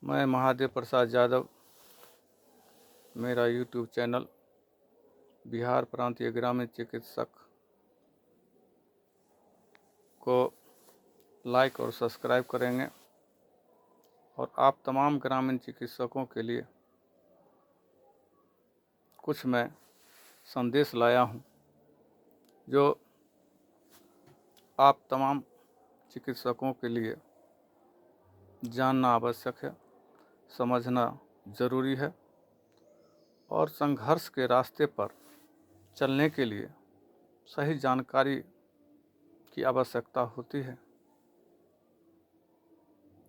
मैं महादेव प्रसाद यादव, मेरा YouTube channel Bihar प्रांतीय ग्रामीण चिकित्सक को लाइक और सब्सक्राइब करेंगे। और आप तमाम ग्रामीण चिकित्सकों के लिए कुछ मैं संदेश लाया हूं, जो आप तमाम चिकित्सकों के लिए जानना आवश्यक है, समझना ज़रूरी है। और संघर्ष के रास्ते पर चलने के लिए सही जानकारी की आवश्यकता होती है,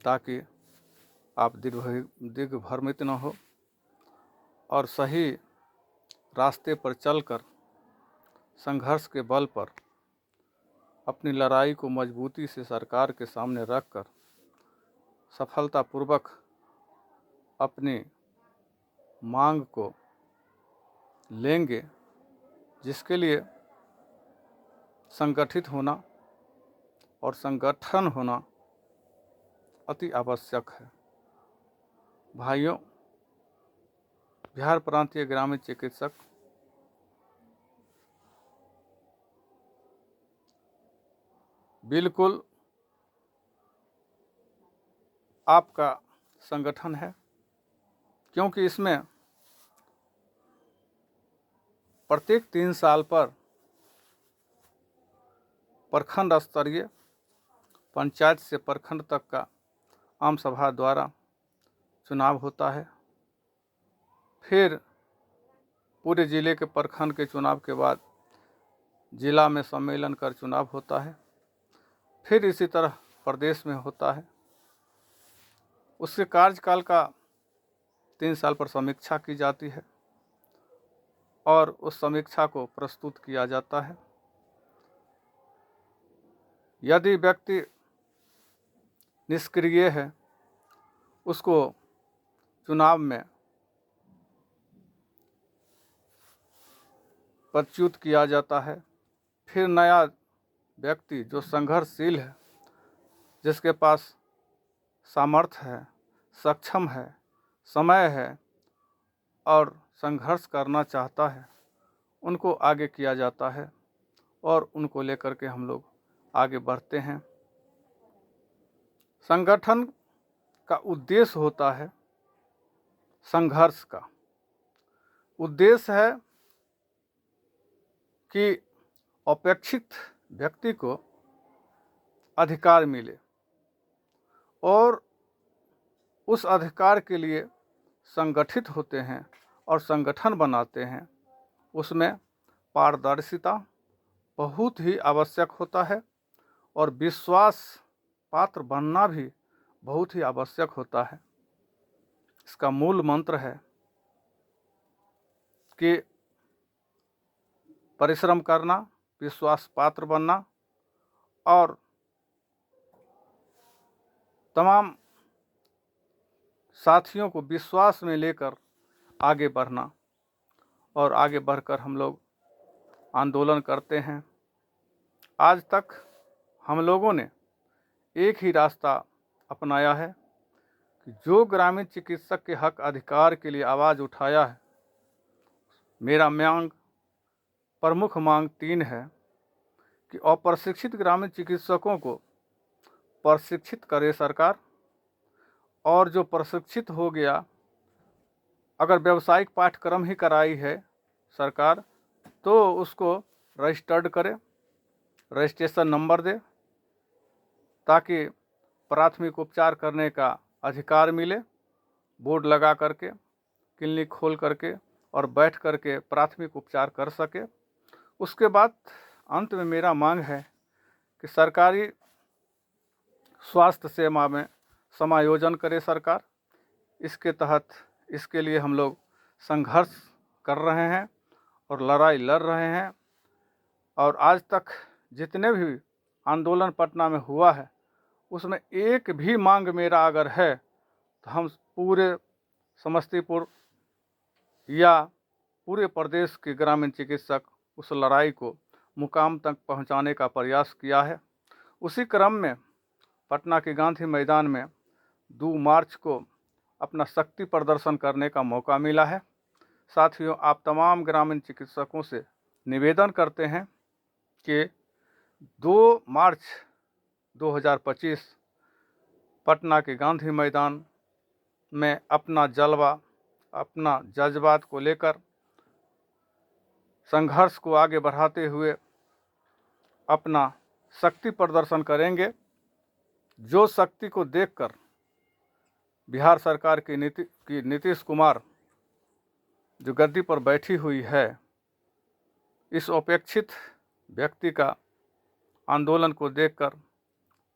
ताकि आप दिग्भ्रमित न हो और सही रास्ते पर चलकर संघर्ष के बल पर अपनी लड़ाई को मजबूती से सरकार के सामने रखकर सफलतापूर्वक अपनी मांग को लेंगे, जिसके लिए संगठित होना और संगठन होना अति आवश्यक है। भाइयों, बिहार प्रांतीय ग्रामीण चिकित्सक बिल्कुल आपका संगठन है, क्योंकि इसमें प्रत्येक 3 साल पर प्रखंड स्तरीय, पंचायत से प्रखंड तक का आम सभा द्वारा चुनाव होता है। फिर पूरे ज़िले के प्रखंड के चुनाव के बाद जिला में सम्मेलन कर चुनाव होता है। फिर इसी तरह प्रदेश में होता है। उसके कार्यकाल का 3 साल पर समीक्षा की जाती है और उस समीक्षा को प्रस्तुत किया जाता है। यदि व्यक्ति निष्क्रिय है, उसको चुनाव में पदच्युत किया जाता है। फिर नया व्यक्ति जो संघर्षशील है, जिसके पास सामर्थ्य है, सक्षम है, समय है और संघर्ष करना चाहता है, उनको आगे किया जाता है और उनको लेकर के हम लोग आगे बढ़ते हैं। संगठन का उद्देश्य होता है संघर्ष का। उद्देश्य है कि अपेक्षित व्यक्ति को अधिकार मिले और उस अधिकार के लिए संगठित होते हैं और संगठन बनाते हैं। उसमें पारदर्शिता बहुत ही आवश्यक होता है और विश्वास पात्र बनना भी बहुत ही आवश्यक होता है। इसका मूल मंत्र है कि परिश्रम करना, विश्वास पात्र बनना और तमाम साथियों को विश्वास में लेकर आगे बढ़ना। और आगे बढ़कर हम लोग आंदोलन करते हैं। आज तक हम लोगों ने एक ही रास्ता अपनाया है कि जो ग्रामीण चिकित्सक के हक अधिकार के लिए आवाज़ उठाया है। मेरा प्रमुख मांग 3 है कि अप्रशिक्षित ग्रामीण चिकित्सकों को प्रशिक्षित करे सरकार, और जो प्रशिक्षित हो गया, अगर व्यावसायिक पाठ्यक्रम ही कराई है सरकार, तो उसको रजिस्टर्ड करे, रजिस्ट्रेशन नंबर दे, ताकि प्राथमिक उपचार करने का अधिकार मिले। बोर्ड लगा करके, क्लिनिक खोल करके और बैठ करके प्राथमिक उपचार कर सके। उसके बाद अंत में मेरा मांग है कि सरकारी स्वास्थ्य सेवा में समायोजन करे सरकार। इसके तहत इसके लिए हम लोग संघर्ष कर रहे हैं और लड़ाई लड़ रहे हैं। और आज तक जितने भी आंदोलन पटना में हुआ है, उसमें एक भी मांग मेरा अगर है तो हम पूरे समस्तीपुर या पूरे प्रदेश के ग्रामीण चिकित्सक उस लड़ाई को मुकाम तक पहुंचाने का प्रयास किया है। उसी क्रम में पटना के गांधी मैदान में 2 मार्च को अपना शक्ति प्रदर्शन करने का मौका मिला है। साथियों, आप तमाम ग्रामीण चिकित्सकों से निवेदन करते हैं कि 2 मार्च 2025 पटना के गांधी मैदान में अपना जलवा, अपना जज्बात को लेकर संघर्ष को आगे बढ़ाते हुए अपना शक्ति प्रदर्शन करेंगे। जो शक्ति को देखकर बिहार सरकार की नीतीश कुमार जो गद्दी पर बैठी हुई है, इस अपेक्षित व्यक्ति का आंदोलन को देखकर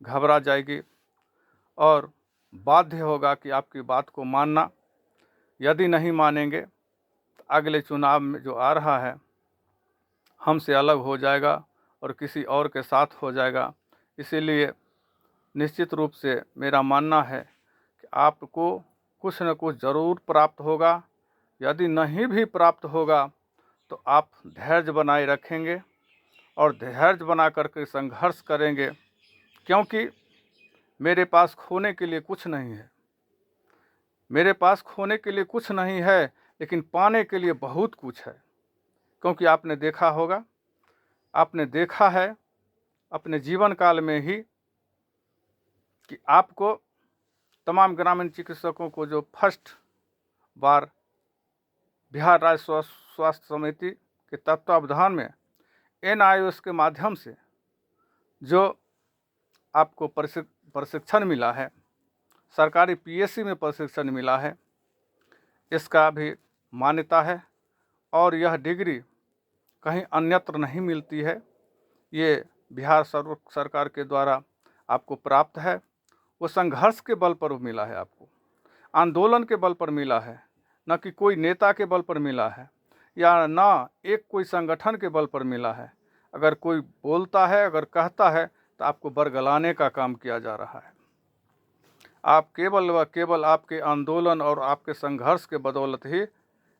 घबरा जाएगी और बाध्य होगा कि आपकी बात को मानना। यदि नहीं मानेंगे तो अगले चुनाव में जो आ रहा है हमसे अलग हो जाएगा और किसी और के साथ हो जाएगा। इसीलिए निश्चित रूप से मेरा मानना है कि आपको कुछ न कुछ ज़रूर प्राप्त होगा। यदि नहीं भी प्राप्त होगा तो आप धैर्य बनाए रखेंगे और धैर्य बना करके संघर्ष करेंगे, क्योंकि मेरे पास खोने के लिए कुछ नहीं है। मेरे पास खोने के लिए कुछ नहीं है, लेकिन पाने के लिए बहुत कुछ है। क्योंकि आपने देखा होगा, आपने देखा है अपने जीवन काल में ही कि आपको तमाम ग्रामीण चिकित्सकों को जो फर्स्ट बार बिहार राज्य स्वास्थ्य समिति के तत्वावधान में NIOS के माध्यम से जो आपको प्रशिक्षण मिला है, सरकारी PSC में प्रशिक्षण मिला है, इसका भी मान्यता है और यह डिग्री कहीं अन्यत्र नहीं मिलती है। ये बिहार सरकार के द्वारा आपको प्राप्त है। वो संघर्ष के बल पर मिला है, आपको आंदोलन के बल पर मिला है, न कि कोई नेता के बल पर मिला है या ना एक कोई संगठन के बल पर मिला है। अगर कोई बोलता है, अगर कहता है तो आपको बरगलाने का काम किया जा रहा है। आप केवल व केवल आपके आंदोलन और आपके संघर्ष के बदौलत ही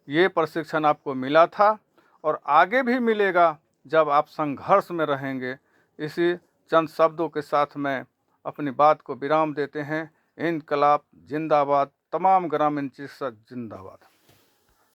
ये प्रशिक्षण आपको मिला था और आगे भी मिलेगा जब आप संघर्ष में रहेंगे। इसी चंद शब्दों के साथ मैं अपनी बात को विराम देते हैं। इनकलाब जिंदाबाद, तमाम ग्रामीण चिकित्सक जिंदाबाद।